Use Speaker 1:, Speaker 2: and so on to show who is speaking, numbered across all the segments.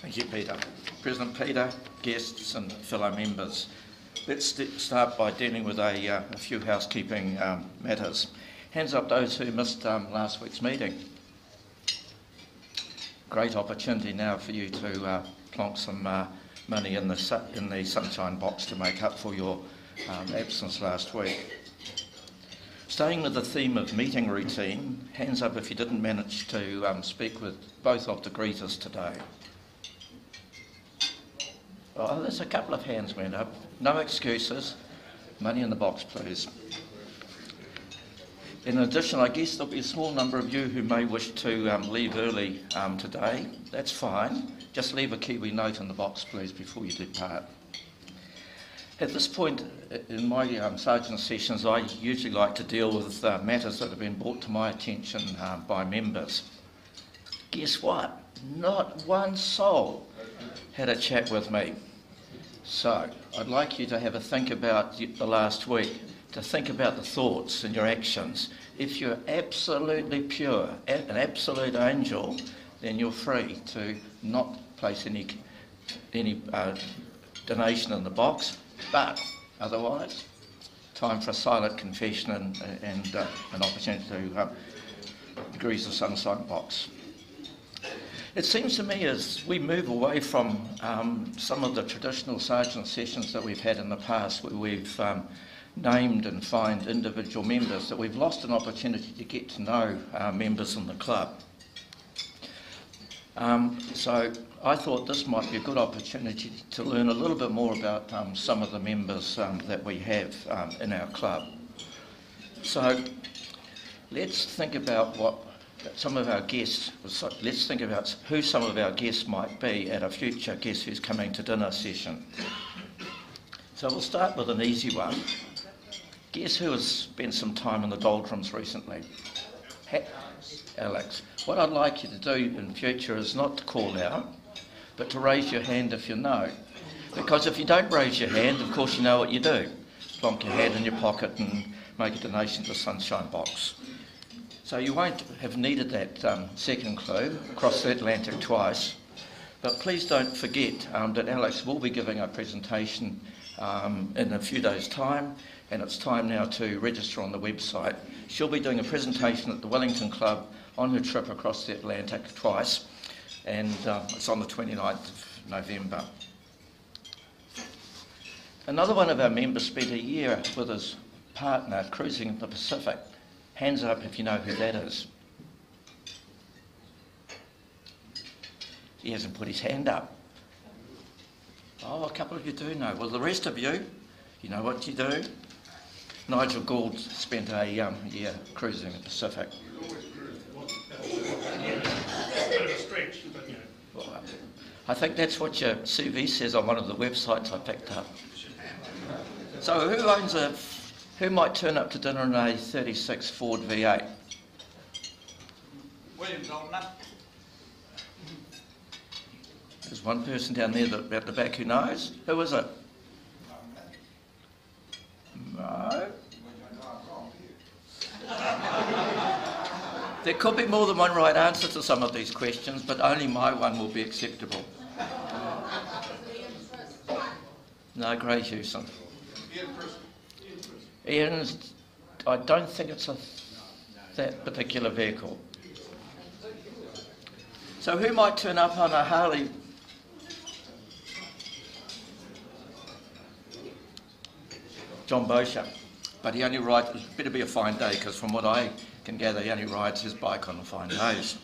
Speaker 1: Thank you, Peter. President Peter, guests and fellow members. Let's start by dealing with a few housekeeping matters. Hands up those who missed last week's meeting. Great opportunity now for you to plonk some money in the sunshine box to make up for your absence last week. Staying with the theme of meeting routine, hands up if you didn't manage to speak with both of the greeters today. Oh, there's a couple of hands went up. No excuses. Money in the box, please. In addition, I guess there'll be a small number of you who may wish to leave early today. That's fine. Just leave a Kiwi note in the box, please, before you depart. At this point in my sergeant sessions, I usually like to deal with matters that have been brought to my attention by members. Guess what? Not one soul had a chat with me. So I'd like you to have a think about the last week, to think about the thoughts and your actions. If you're absolutely pure, an absolute angel, then you're free to not place any donation in the box. But otherwise, time for a silent confession and an opportunity to degrees of sunshine box. It seems to me as we move away from some of the traditional sergeant sessions that we've had in the past, where we've named and fined individual members, that we've lost an opportunity to get to know our members in the club. So I thought this might be a good opportunity to learn a little bit more about some of the members that we have in our club. So let's think about what some of our guests, let's think about who some of our guests might be at a future Guess Who's Coming to Dinner session. So we'll start with an easy one. Guess who has spent some time in the doldrums recently? Alex. What I'd like you to do in future is not to call out, but to raise your hand if you know. Because if you don't raise your hand, of course you know what you do. Plonk your hand in your pocket and make a donation to the Sunshine Box. So you won't have needed that second clue, across the Atlantic twice. But please don't forget that Alex will be giving a presentation in a few days' time, and it's time now to register on the website. She'll be doing a presentation at the Wellington Club on her trip across the Atlantic twice, and it's on the 29th of November. Another one of our members spent a year with his partner cruising the Pacific. Hands up if you know who that is. He hasn't put his hand up. Oh, a couple of you do know. Well, the rest of you, you know what you do. Nigel Gould spent a year cruising the Pacific. Well, I think that's what your CV says on one of the websites I picked up. So who might turn up to dinner in a 36 Ford V8?
Speaker 2: William's old enough.
Speaker 1: There's one person down there at the back who knows. Who is it? No. There could be more than one right answer to some of these questions, but only my one will be acceptable. No, Gray Hewson. Ian's, I don't think it's that particular vehicle. So who might turn up on a Harley? John Bosher. But he only rides, it better be a fine day, because from what I can gather, he only rides his bike on fine days.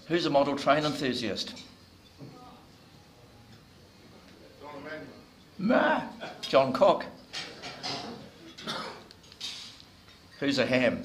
Speaker 1: Who's a model train enthusiast?
Speaker 2: John Emanuel.
Speaker 1: John Cook. Who's a ham?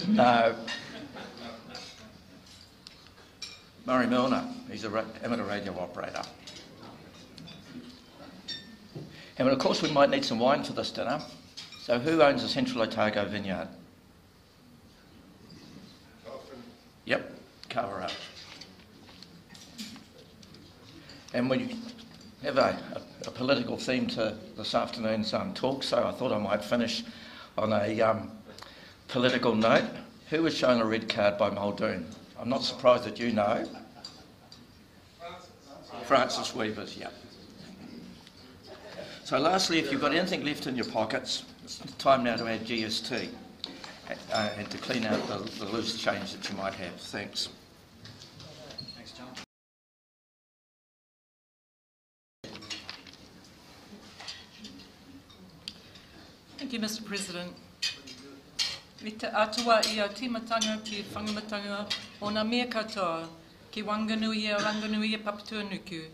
Speaker 1: No. Murray Milner, he's an amateur radio operator. And of course we might need some wine for this dinner. So who owns the Central Otago vineyard? Yep, cover up. And we have a political theme to this afternoon's talk, so I thought I might finish on a Political note, who was shown a red card by Muldoon? I'm not surprised that you know. Francis Weavers, yeah. So lastly, if you've got anything left in your pockets, it's time now to add GST and to clean out the loose change that you might have. Thanks.
Speaker 3: Thanks, John.
Speaker 4: Thank you, Mr. President. Me te atua I au timatanga ki whangamatanga o ngā mea katoa ki Wanganui o Ranganui e Papatuanuku,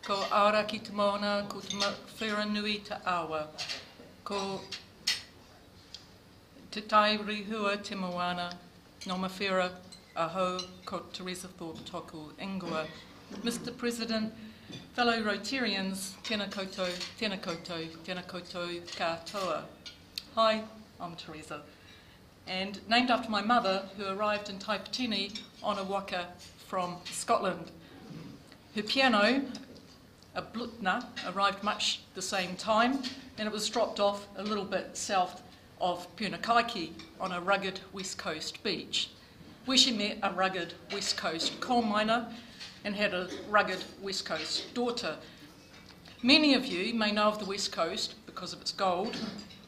Speaker 4: ko Aora ki te Moana, ko te Whiranui te Awa, ko te Tai Rihua te Moana, no mawhera aho, ko Teresa Thorp toku ingoa. Mr. President, fellow Rotarians, tēnā koutou, tēnā koutou, tēnā koutou katoa. Hi, I'm Teresa, and named after my mother, who arrived in Taipatini on a waka from Scotland. Her piano, a Blutner, arrived much the same time, and it was dropped off a little bit south of Punakaiki on a rugged West Coast beach, where she met a rugged West Coast coal miner and had a rugged West Coast daughter. Many of you may know of the West Coast because of its gold,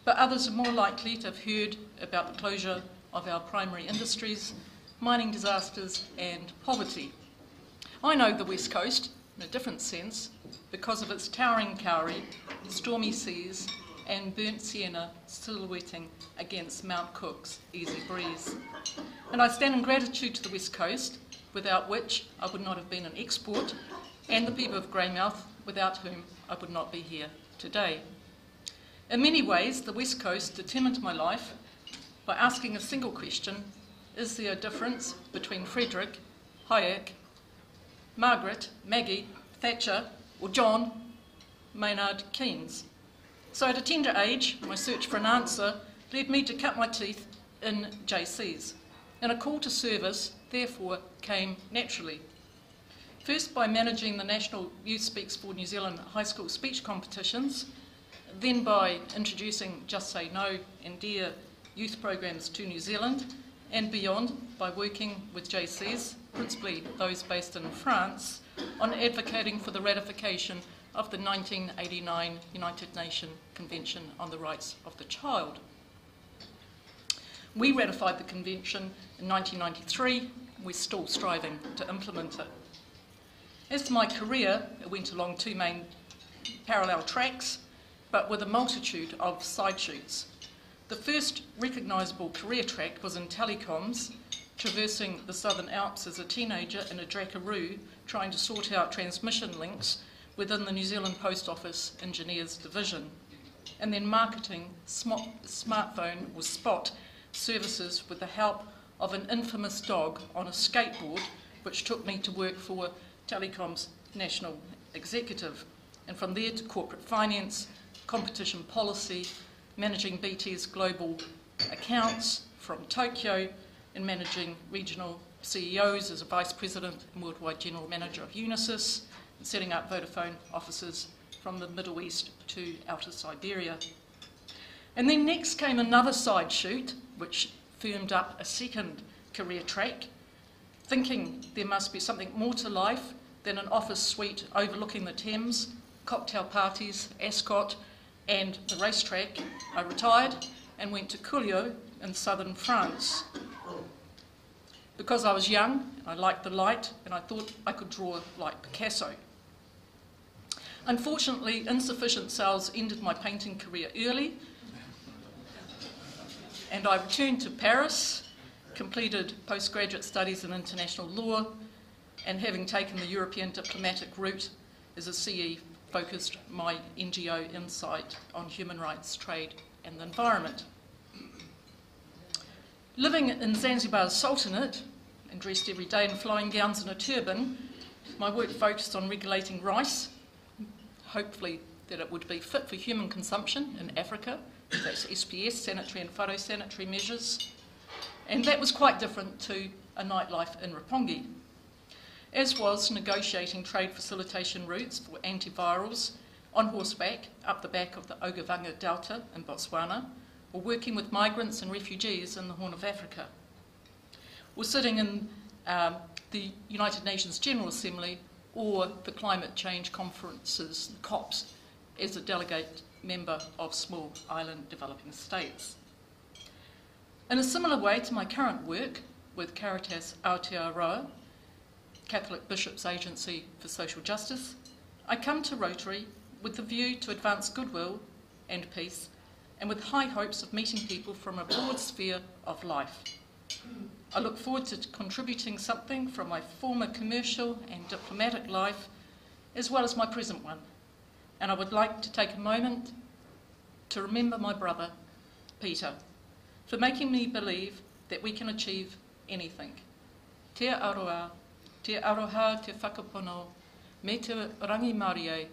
Speaker 4: but others are more likely to have heard about the closure of our primary industries, mining disasters and poverty. I know the West Coast in a different sense because of its towering kauri, stormy seas and burnt sienna silhouetting against Mount Cook's easy breeze. And I stand in gratitude to the West Coast, without which I would not have been an export, and the people of Greymouth, without whom I would not be here today. In many ways, the West Coast determined my life by asking a single question: is there a difference between Frederick, Hayek, Margaret, Maggie, Thatcher, or John Maynard Keynes? So at a tender age, my search for an answer led me to cut my teeth in JCs, and a call to service therefore came naturally. First by managing the National Youth Speaks for New Zealand high school speech competitions, then by introducing Just Say No and Dear youth programs to New Zealand and beyond by working with JCs, principally those based in France, on advocating for the ratification of the 1989 United Nations Convention on the Rights of the Child. We ratified the convention in 1993, we're still striving to implement it. As for my career, it went along two main parallel tracks, but with a multitude of side shoots. The first recognisable career track was in telecoms, traversing the Southern Alps as a teenager in a Drakaroo, trying to sort out transmission links within the New Zealand Post Office Engineers Division, and then marketing smartphone or spot services with the help of an infamous dog on a skateboard, which took me to work for Telecom's National Executive, and from there to corporate finance, competition policy, managing BT's global accounts from Tokyo, and managing regional CEOs as a Vice President and Worldwide General Manager of Unisys, and setting up Vodafone offices from the Middle East to outer Siberia. And then next came another side shoot, which firmed up a second career track, thinking there must be something more to life than an office suite overlooking the Thames, cocktail parties, Ascot, and the racetrack. I retired and went to Cullio in southern France. Because I was young, I liked the light, and I thought I could draw like Picasso. Unfortunately, insufficient sales ended my painting career early, and I returned to Paris, completed postgraduate studies in international law, and having taken the European diplomatic route as a CE, focused my NGO insight on human rights, trade, and the environment. Living in Zanzibar's Sultanate, and dressed every day in flowing gowns and a turban, my work focused on regulating rice, hopefully that it would be fit for human consumption in Africa. That's SPS, sanitary and phytosanitary measures. And that was quite different to a nightlife in Roppongi, as was negotiating trade facilitation routes for antivirals on horseback up the back of the Ogavanga Delta in Botswana, or working with migrants and refugees in the Horn of Africa, or sitting in the United Nations General Assembly or the climate change conferences, the COPs, as a delegate member of small island developing states. In a similar way to my current work with Caritas Aotearoa, Catholic Bishops' Agency for Social Justice, I come to Rotary with the view to advance goodwill and peace, and with high hopes of meeting people from a broad sphere of life. I look forward to contributing something from my former commercial and diplomatic life, as well as my present one, and I would like to take a moment to remember my brother, Peter, for making me believe that we can achieve anything. Te aroha, te whakapono, me te rangi Māori e,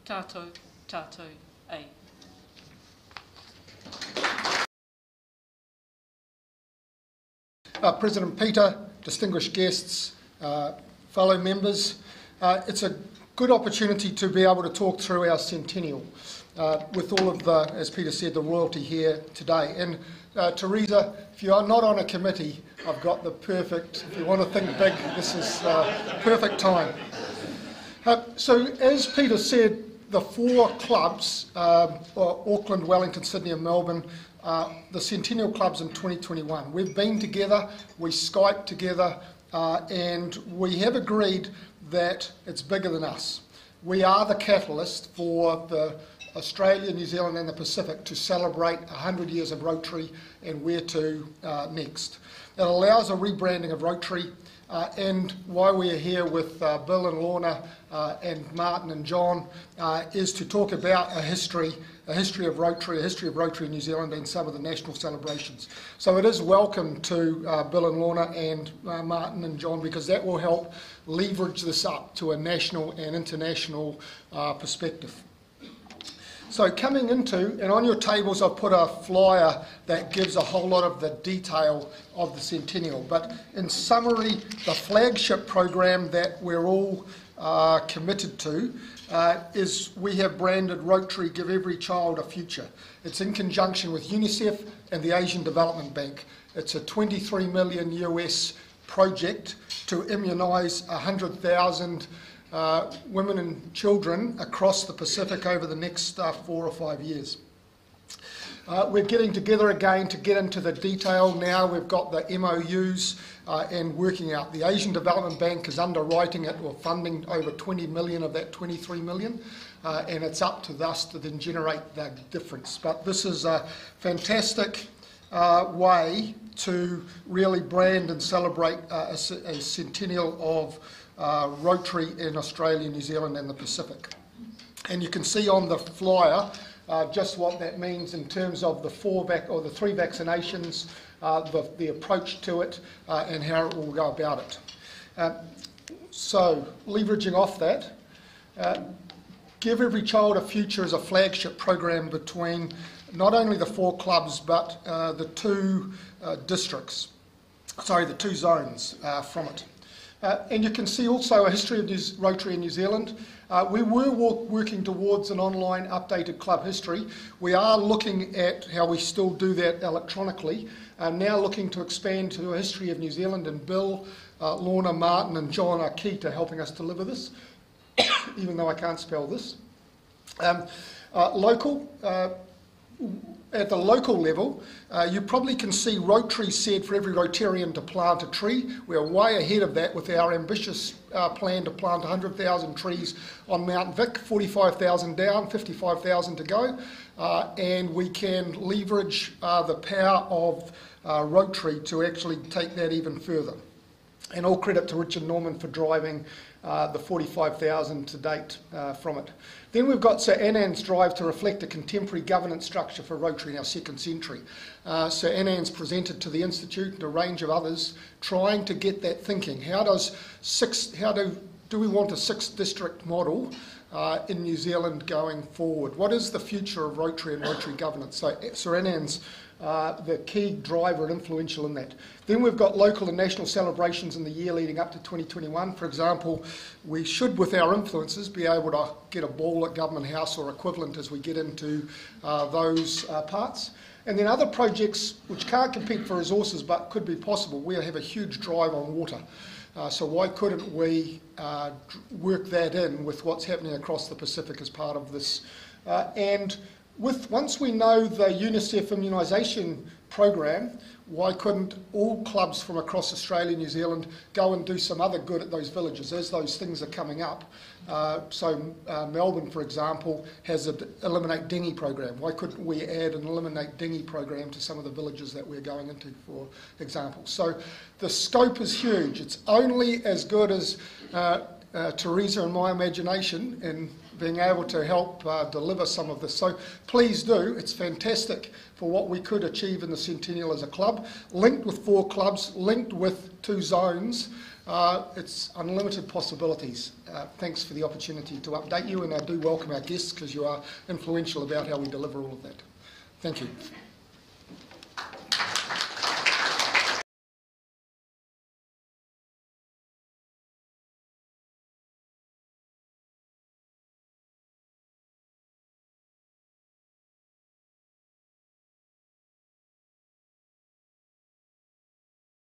Speaker 4: tātou, tātou e.
Speaker 5: President Peter, distinguished guests, fellow members, it's a good opportunity to be able to talk through our centennial with all of the, as Peter said, the royalty here today. And Teresa, if you are not on a committee, I've got the perfect, if you want to think big, this is perfect time. So as Peter said, the four clubs, Auckland, Wellington, Sydney and Melbourne, the Centennial Clubs in 2021. We've been together, we Skyped together, and we have agreed that it's bigger than us. We are the catalyst for the Australia, New Zealand and the Pacific to celebrate 100 years of Rotary and where to next. It allows a rebranding of Rotary, and why we are here with Bill and Lorna and Martin and John is to talk about a history of Rotary, a history of Rotary in New Zealand and some of the national celebrations. So it is welcome to Bill and Lorna and Martin and John, because that will help leverage this up to a national and international perspective. So coming into, and on your tables I've put a flyer that gives a whole lot of the detail of the Centennial, but in summary, the flagship program that we're all committed to is we have branded Rotary Give Every Child a Future. It's in conjunction with UNICEF and the Asian Development Bank. It's a $23 million US project to immunise 100,000 women and children across the Pacific over the next 4 or 5 years. We're getting together again to get into the detail now. We've got the MOUs and working out. The Asian Development Bank is underwriting it or funding over 20 million of that 23 million, and it's up to us to then generate the difference. But this is a fantastic way to really brand and celebrate a centennial of Rotary in Australia, New Zealand and the Pacific. And you can see on the flyer just what that means in terms of the 3 vaccinations, the approach to it and how it will go about it. So leveraging off that, Give Every Child a Future is a flagship program between not only the 4 clubs but the 2 districts, the 2 zones from it. And you can see also a history of Rotary in New Zealand. We were working towards an online updated club history. We are looking at how we still do that electronically, now looking to expand to a history of New Zealand, and Bill, Lorna, Martin and John are key to helping us deliver this, even though I can't spell this. At the local level, you probably can see Rotary said for every Rotarian to plant a tree. We're way ahead of that with our ambitious plan to plant 100,000 trees on Mount Vic, 45,000 down, 55,000 to go, and we can leverage the power of Rotary to actually take that even further. And all credit to Richard Norman for driving the 45,000 to date from it. Then we've got Sir Anand's drive to reflect a contemporary governance structure for Rotary in our 2nd century. Sir Anand's presented to the Institute and a range of others trying to get that thinking. Do we want a 6 district model in New Zealand going forward? What is the future of Rotary and Rotary governance? So Sir Anand's the key driver and influential in that. Then we've got local and national celebrations in the year leading up to 2021. For example, we should, with our influences, be able to get a ball at Government House or equivalent as we get into those parts. And then other projects which can't compete for resources but could be possible. We have a huge drive on water. So why couldn't we work that in with what's happening across the Pacific as part of this? Once we know the UNICEF immunisation program, why couldn't all clubs from across Australia and New Zealand go and do some other good at those villages as those things are coming up? Melbourne, for example, has an Eliminate Dengue program. Why couldn't we add an Eliminate Dengue program to some of the villages that we're going into, for example? So the scope is huge. It's only as good as Teresa and my imagination in being able to help deliver some of this. So please do. It's fantastic for what we could achieve in the Centennial as a club, linked with 4 clubs, linked with 2 zones. It's unlimited possibilities. Thanks for the opportunity to update you, and I do welcome our guests because you are influential about how we deliver all of that. Thank you.